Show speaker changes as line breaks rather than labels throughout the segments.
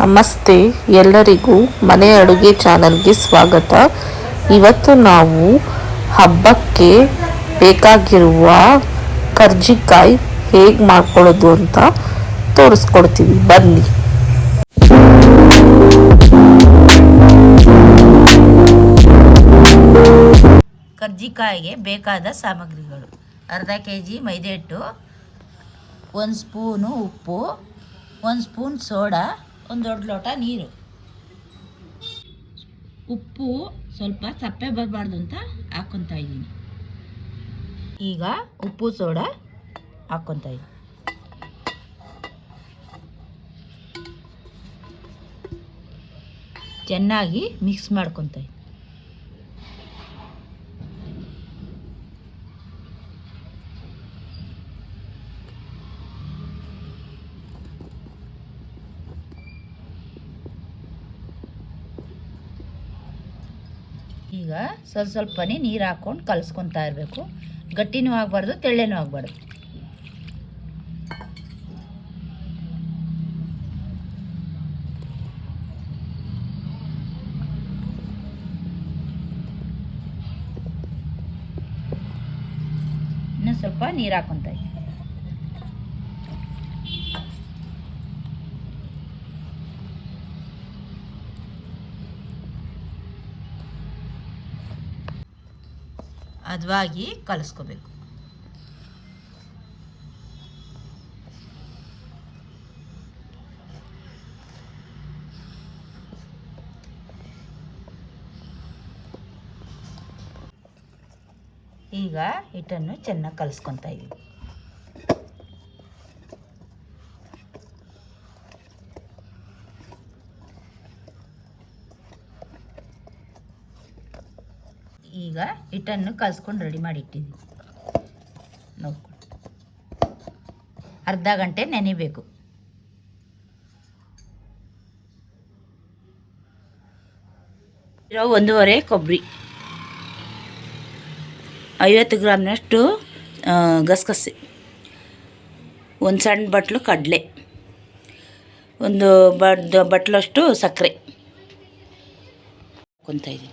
ನಮಸ್ತೆ, ಎಲ್ಲರಿಗೂ ಮನೆ ಅಡುಗೆ ಚಾನಲ್ಗೆ ಸ್ವಾಗತ. ಇವತ್ತು ನಾವು ಹಬ್ಬಕ್ಕೆ ಬೇಕಾಗಿರುವ ಕರ್ಜಿಕಾಯಿ ಹೇಗೆ ಮಾಡ್ಕೊಳ್ಳೋದು ಅಂತ ತೋರಿಸ್ಕೊಡ್ತೀವಿ, ಬನ್ನಿ.
ಕರ್ಜಿಕಾಯಿಗೆ ಬೇಕಾದ ಸಾಮಗ್ರಿಗಳು: ಅರ್ಧ kg ಮೈದೆ ಹಿಟ್ಟು, 1 ಸ್ಪೂನು ಉಪ್ಪು, 1 ಸ್ಪೂನ್ ಸೋಡಾ, 1 ದೊಡ್ಡ ಲೋಟ ನೀರು. ಉಪ್ಪು ಸ್ವಲ್ಪ ಸಪ್ಪೆ ಬರಬಾರ್ದು ಅಂತ ಹಾಕ್ಕೊತಾ ಇದ್ದೀನಿ. ಈಗ ಉಪ್ಪು ಸೋಡಾ ಹಾಕ್ಕೊತಾ ಇದ್ದೀನಿ. ಚೆನ್ನಾಗಿ ಮಿಕ್ಸ್ ಮಾಡ್ಕೊತಾ ಇದ್ದೀನಿ. ಈಗ ಸ್ವಲ್ಪನೇ ನೀರು ಹಾಕ್ಕೊಂಡು ಕಲಿಸ್ಕೊತಾ ಇರಬೇಕು. ಗಟ್ಟಿನೂ ಆಗಬಾರ್ದು, ತೆಳ್ಳನೂ ಆಗಬಾರ್ದು. ಇನ್ನೂ ಸ್ವಲ್ಪ ನೀರು ಹಾಕ್ಕೊತಾ ಇದ್ದೀನಿ. ಹದವಾಗಿ ಕಲಿಸ್ಕೋಬೇಕು. ಈಗ ಹಿಟ್ಟನ್ನು ಚೆನ್ನಾಗಿ ಕಲಿಸ್ಕೊತಾ ಇದ್ದೀವಿ. ಈಗ ಹಿಟ್ಟನ್ನು ಕಲಿಸ್ಕೊಂಡು ರೆಡಿ ಮಾಡಿ ಇಟ್ಟಿದ್ದೀವಿ. ನೋಡ್ಕೊಂಡು ಅರ್ಧ ಗಂಟೆ ನೆನೆಬೇಕು. ಇರೋ 1.5 ಕೊಬ್ಬರಿ, 50 ಗ್ರಾಮ್ನಷ್ಟು ಗಸಗಸೆ, 1 ಸಣ್ಣ ಬಟ್ಲು ಕಡಲೆ, 1 ಬಟ್ಲಷ್ಟು ಸಕ್ಕರೆ ಹಾಕ್ಕೊತಾ ಇದ್ದೀನಿ.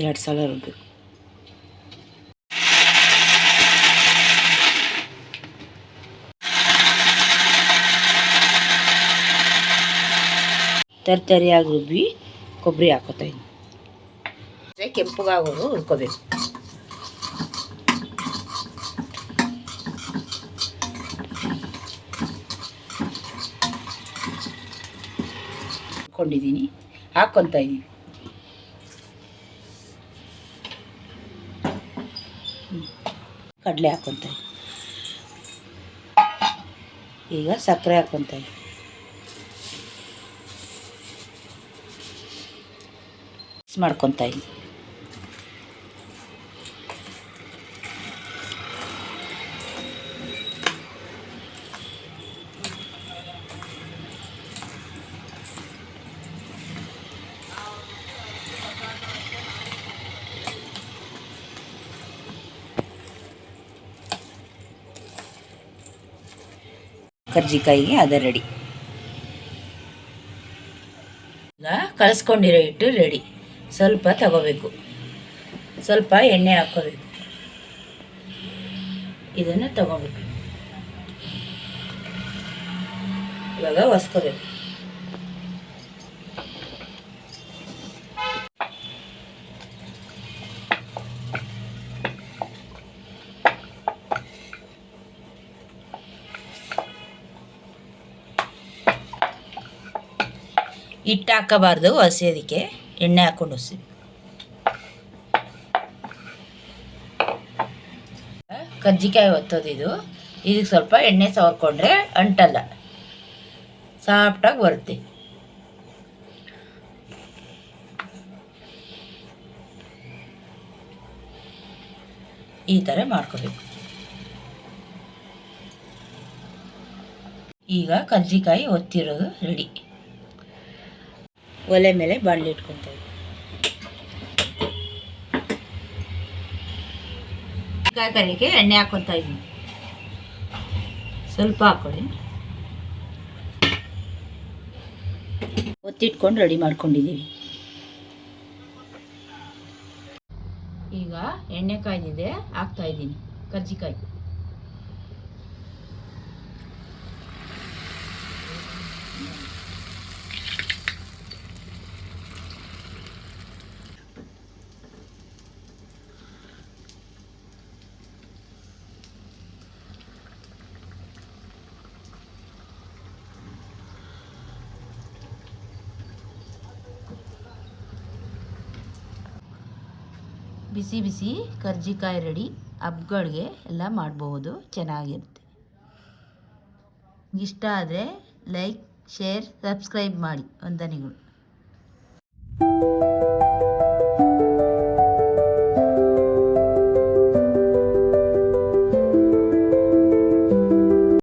ಎರಡು ಸಲ ರುಬ್ಬಬೇಕು. ತರಿಯಾಗಿ ರುಬ್ಬಿ ಕೊಬ್ಬರಿ ಹಾಕೋತಾ ಇದ್ದೀನಿ. ಕೆಂಪಗಾಗೋದು ಹುರ್ಕೋಬೇಕು. ಹಾಕ್ಕೊಂಡಿದ್ದೀನಿ, ಹಾಕ್ಕೊತಾ ಇದ್ದೀನಿ. ಕಡಲೆ ಹಾಕ್ಕೊತಾ ಇದ್ದೀನಿ. ಈಗ ಸಕ್ಕರೆ ಹಾಕ್ಕೊತಾ ಇದ್ದೀನಿ. ಮಿಕ್ಸ್ ಮಾಡ್ಕೊತಾ ಇದ್ದೀನಿ. ಕರ್ಜಿಕಾಯಿಗೆ ಅದೇ ರೆಡಿ. ಈಗ ಕಲಸ್ಕೊಂಡಿರೋ ಹಿಟ್ಟು ರೆಡಿ. ಸ್ವಲ್ಪ ತಗೋಬೇಕು, ಸ್ವಲ್ಪ ಎಣ್ಣೆ ಹಾಕ್ಕೋಬೇಕು. ಇದನ್ನು ತಗೋಬೇಕು. ಇವಾಗ ಒಸ್ಕೋಬೇಕು. ಹಿಟ್ಟು ಹಾಕಬಾರ್ದು, ಹಸಿಯೋದಕ್ಕೆ ಎಣ್ಣೆ ಹಾಕ್ಕೊಂಡು ಹಸಿ. ಕಜ್ಜಿಕಾಯಿ ಒತ್ತೋದು ಇದು. ಇದಕ್ಕೆ ಸ್ವಲ್ಪ ಎಣ್ಣೆ ಸವರ್ಕೊಂಡ್ರೆ ಅಂಟಲ್ಲ, ಸಾಫ್ಟಾಗಿ ಬರುತ್ತೆ. ಈ ಥರ ಮಾಡ್ಕೋಬೇಕು. ಈಗ ಕಜ್ಜಿಕಾಯಿ ಒತ್ತಿರೋದು ರೆಡಿ. ಒಲೆ ಮೇಲೆ ಬಾಣಲಿ ಇಟ್ಕೊತಾ ಇದ್ದೀನಿ. ಕಾಯಿ ಕರಿಕೆ ಎಣ್ಣೆ ಹಾಕ್ಕೊತಾ ಇದ್ದೀನಿ. ಸ್ವಲ್ಪ ಹಾಕೊಳ್ಳಿ. ಒತ್ತಿಟ್ಕೊಂಡು ರೆಡಿ ಮಾಡ್ಕೊಂಡಿದ್ದೀವಿ. ಈಗ ಎಣ್ಣೆ ಕಾಯ್ದಿದೆ, ಹಾಕ್ತಾ ಇದ್ದೀನಿ ಕರ್ಜಿಕಾಯಿ. ಬಿಸಿ ಬಿಸಿ ಕರ್ಜಿಕಾಯಿ ರೆಡಿ. ಹಬ್ಬಗಳಿಗೆ ಎಲ್ಲ ಮಾಡಬಹುದು, ಚೆನ್ನಾಗಿರುತ್ತೆ. ಇಷ್ಟ ಆದರೆ ಲೈಕ್, ಶೇರ್, ಸಬ್ಸ್ಕ್ರೈಬ್ ಮಾಡಿ. ವಂದನೆಗಳು.